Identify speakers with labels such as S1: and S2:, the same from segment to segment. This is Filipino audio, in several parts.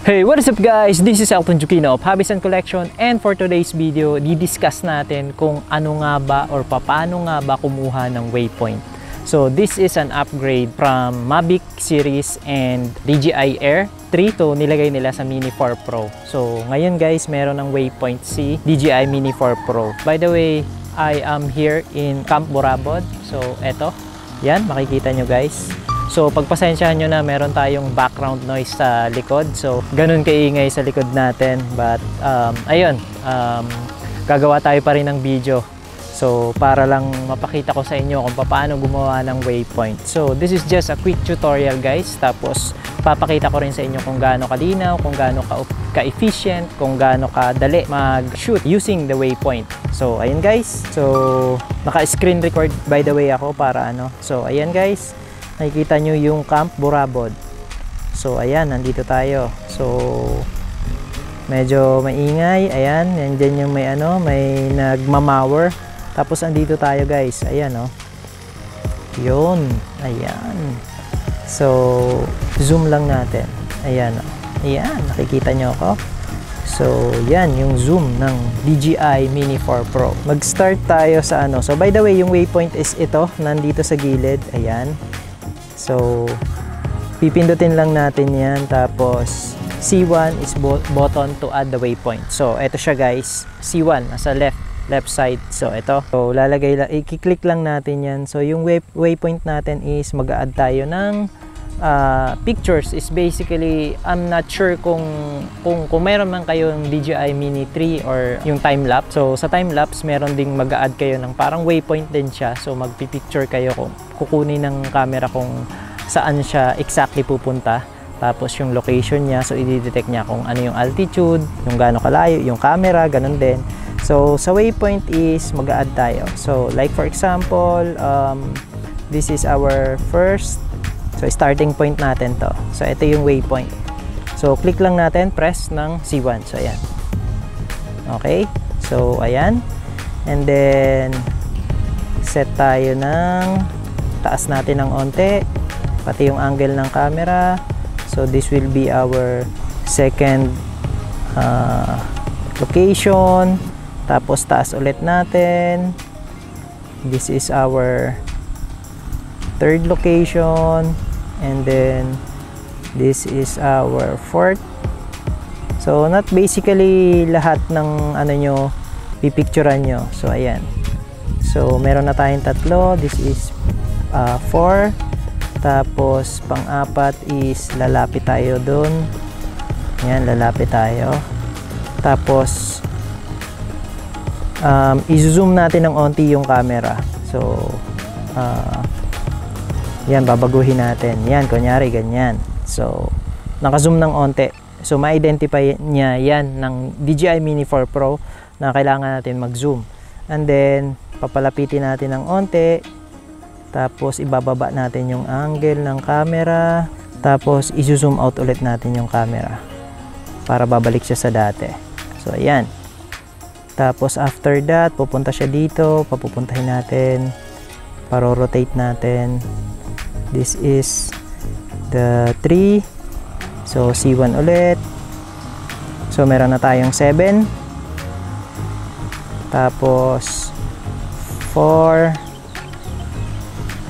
S1: Hey, what is up guys? This is Elton Jukino of Hobbies and Collection, and for today's video, di-discuss natin kung ano nga ba or paano nga ba kumuha ng waypoint. So this is an upgrade from Mavic series and DJI Air 3 to nilagay nila sa Mini 4 Pro. So ngayon guys, meron ng waypoint si DJI Mini 4 Pro. By the way, I am here in Camp Burabod. So eto, yan, makikita nyo guys. So pagpasensyahan nyo na meron tayong background noise sa likod. So ganun kaingay sa likod natin. But ayun, gagawa tayo pa rin ng video. So para lang mapakita ko sa inyo kung paano gumawa ng waypoint. So this is just a quick tutorial guys. Tapos papakita ko rin sa inyo kung gaano kalinaw, kung gaano ka-efficient, kung gaano kadali mag-shoot using the waypoint. So ayun guys. So naka-screen record by the way ako para ano. So ayan guys. Nakikita nyo yung Camp Burabod. So ayan, nandito tayo. So medyo maingay. Ayan, nandyan yung may nagmamawer. Tapos andito tayo guys. Ayan oh. Yun. Ayan. So zoom lang natin. Ayan oh. Ayan, nakikita nyo ako. So yan yung zoom ng DJI Mini 4 Pro. Mag-start tayo sa ano. So by the way, yung waypoint is ito. Nandito sa gilid. Ayan. So, pipindutin lang natin yan. Tapos, C1 is button to add the waypoint. So, eto siya guys. C1, nasa left side. So, eto. So, i-click lang natin yan. So, yung waypoint natin is mag-add tayo ng pictures. Is basically, I'm not sure kung meron man kayong DJI Mini 3 or yung time-lapse. So, sa time-lapse, meron ding mag-add kayo ng parang waypoint din siya. So, magpipicture kayo kung kukunin ng camera kung saan siya exactly pupunta. Tapos, yung location niya. So, i-detect niya kung ano yung altitude, yung gaano kalayo, yung camera, ganun din. So, sa waypoint is mag-add tayo. So, like for example, this is our first. So, starting point natin to. So, ito yung waypoint. So, click lang natin, press ng C1. So, ayan. Okay. So, ayan. And then, set tayo ng taas natin ng onte. Pati yung angle ng camera. So, this will be our second location. Tapos, taas ulit natin. This is our third location. And then this is our fourth. So not basically lahat ng ano nyo pipicturean nyo. So ayan. So meron na tayong tatlo. This is 4. Tapos pang-apat is lalapit tayo doon. Ayan, lalapit tayo. Tapos i-zoom natin ng onti yung camera. So yan, babaguhin natin. Yan, kunyari, ganyan. So, naka-zoom ng onte. So, ma-identify niya yan ng DJI Mini 4 Pro na kailangan natin mag-zoom. And then, papalapitin natin ng onte. Tapos, ibababa natin yung angle ng camera. Tapos, i-zoom out ulit natin yung camera para babalik siya sa dati. So, ayan. Tapos, after that, pupunta siya dito. Papupuntahin natin. Paro-rotate natin. This is the 3. So, C1 ulit. So, meron na tayong 7. Tapos, 4.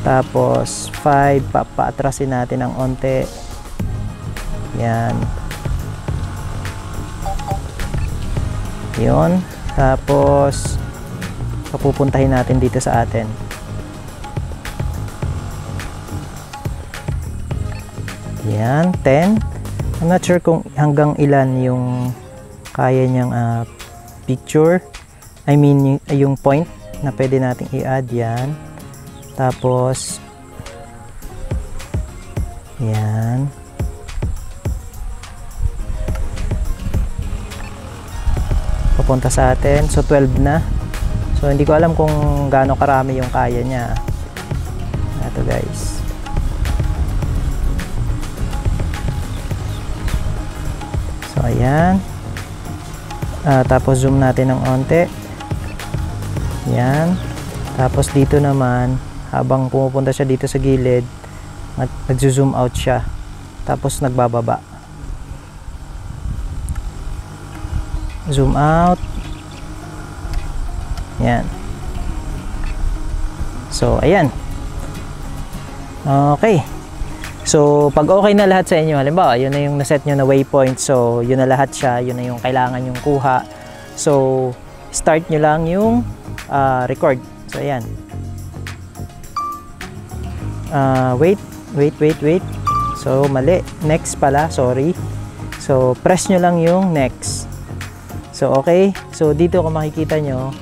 S1: Tapos, 5. Paatrasin natin ng onte. Yan. Yun. Tapos, papupuntahin natin dito sa atin. Yan, 10. I'm not sure kung hanggang ilan yung kaya niyang picture. I mean, yung point na pwede nating i-add. Yan. Tapos, yan. Papunta sa atin. So, 12 na. So, hindi ko alam kung gaano karami yung kaya niya. Ito guys. So, ayan. Tapos, zoom natin ng onte. Yan. Tapos, dito naman, habang pumupunta siya dito sa gilid, nag-zoom out siya. Tapos, nagbababa. Zoom out. Yan. So, ayan. Okay. So, pag okay na lahat sa inyo, halimbawa, yun na yung naset nyo na waypoint. So, yun na lahat siya. Yun na yung kailangan yung kuha. So, start nyo lang yung record. So, ayan. Wait. So, mali. Next pala. Sorry. So, press nyo lang yung next. So, okay. So, dito kung makikita nyo,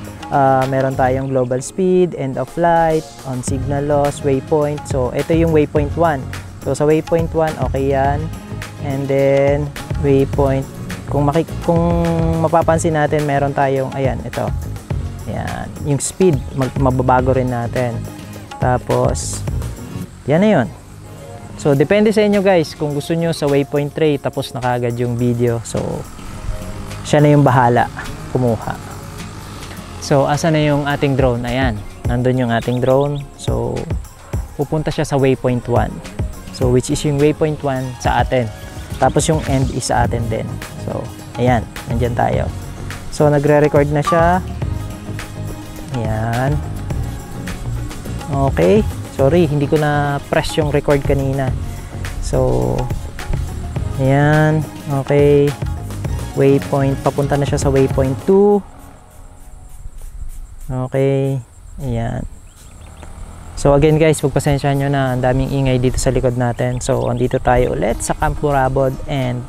S1: meron tayong global speed, end of flight, on signal loss, waypoint. So, ito yung waypoint 1. So, sa waypoint 1, okay yan. And then, waypoint, kung mapapansin natin, meron tayong, ayan, ito. Ayan, yung speed, mababago rin natin. Tapos, yan na yun. So, depende sa inyo guys, kung gusto nyo sa waypoint 3, tapos na kagad yung video. So, siya na yung bahala kumuha. So, asa na yung ating drone? Ayan, nandun yung ating drone. So, pupunta siya sa waypoint 1. So, which is yung waypoint 1 sa atin. Tapos yung end is sa atin din. So, ayan, nandyan tayo. So, nagre-record na siya. Ayan. Okay. Sorry, hindi ko na press yung record kanina. So, ayan. Okay. Waypoint, papunta na siya sa waypoint 2. Okay. Ayan. So again guys, pagpasensyahan nyo na ang daming ingay dito sa likod natin. So andito tayo ulit sa Camp Burabod, and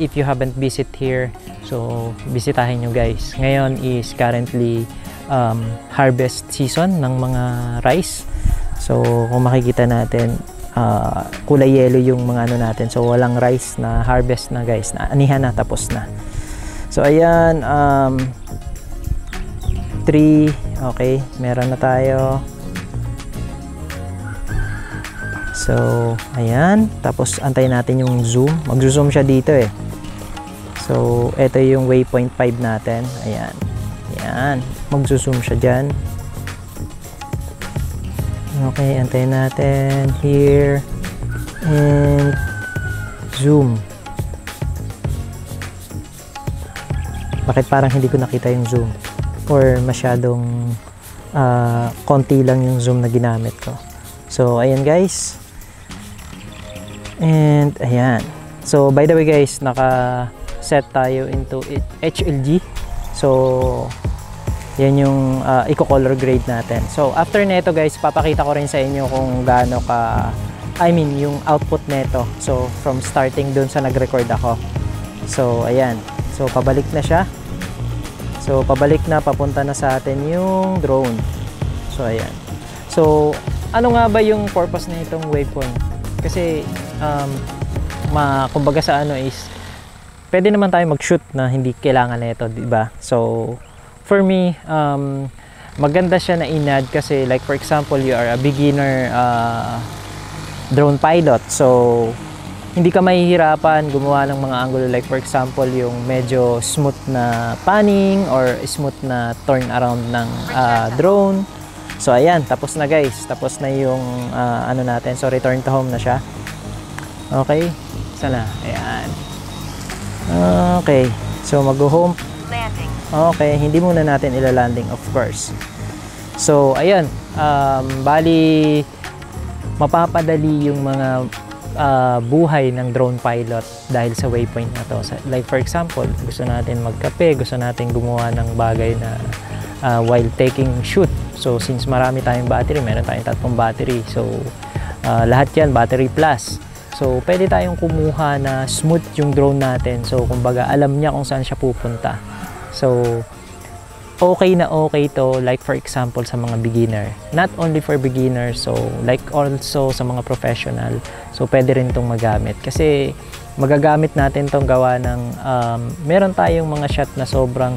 S1: if you haven't visit here, so bisitahin nyo guys. Ngayon is currently harvest season ng mga rice. So kung makikita natin, kulay yellow yung mga ano natin. So walang rice na harvest na guys, na anihan na, tapos na. So ayan, 3, okay, meron na tayo. So, ayan. Tapos, antayin natin yung zoom. Mag-zoom siya dito eh. So, ito yung waypoint 5 natin. Ayan. Ayan. Mag-zoom siya dyan. Okay, antayin natin. Here. And zoom. Bakit parang hindi ko nakita yung zoom? Or masyadong konti lang yung zoom na ginamit ko. So, ayan guys. And ayan. So by the way guys, naka-set tayo into HLG. So yan yung eco-color grade natin. So after nito guys, papakita ko rin sa inyo kung gaano yung output nito. So from starting dun sa nag-record ako. So ayan. So pabalik na siya. So pabalik na, papunta na sa atin yung drone. So ayan. So ano nga ba yung purpose na itong waypoint? Kasi kumbaga sa ano is pwede naman tayo mag-shoot na hindi kailangan nito, di ba? So for me, maganda siya na inad kasi like for example, you are a beginner drone pilot. So hindi ka mahihirapan gumawa ng mga angulo, like for example, yung medyo smooth na panning or smooth na turn around ng drone. So ayan, tapos na guys, tapos na yung ano natin. So return to home na siya. Okay, sana, ayan. Okay, so mag-home. Okay, hindi muna natin ila-landing of course. So ayan, bali mapapadali yung mga buhay ng drone pilot dahil sa waypoint na to. Like for example, gusto natin magkape, gusto natin gumawa ng bagay na while taking shoot. So since marami tayong battery, meron tayong 3 battery. So lahat yan battery plus. So pwede tayong kumuha na smooth yung drone natin. So kumbaga alam niya kung saan siya pupunta. So okay na okay to, like for example sa mga beginner. Not only for beginners, so like also sa mga professional. So pwede rin itong magamit. Kasi magagamit natin itong gawa ng meron tayong mga shot na sobrang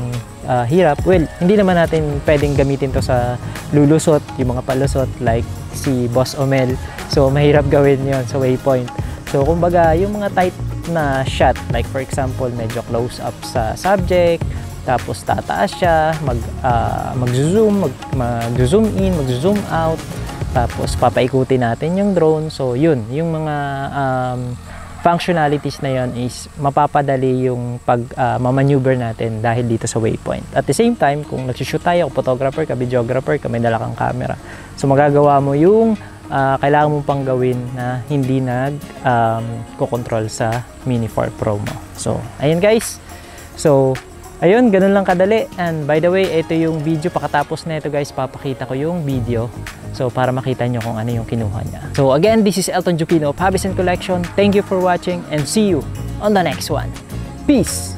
S1: hirap. Well, hindi naman natin pwedeng gamitin to sa lulusot, yung mga palusot like si Boss Omel. So mahirap gawin yon sa waypoint. So kumbaga yung mga tight na shot, like for example medyo close up sa subject, tapos tataas siya, mag-zoom in, mag-zoom out, tapos papaikutin natin yung drone. So yun, yung mga functionalities na yon is mapapadali yung pag-maneuver natin dahil dito sa waypoint. At the same time, kung nagsushoot tayo, kung photographer ka, videographer ka, may dala kang camera. So magagawa mo yung kailangan mong pang gawin na hindi kukontrol sa Mini 4 Pro mo. So, ayun guys. So, ayun, ganun lang kadali. And by the way, ito yung video. Pakatapos na ito guys, papakita ko yung video. So, para makita nyo kung ano yung kinuha niya. So, again, this is Elton Jupino of Hobbies and Collection. Thank you for watching and see you on the next one. Peace!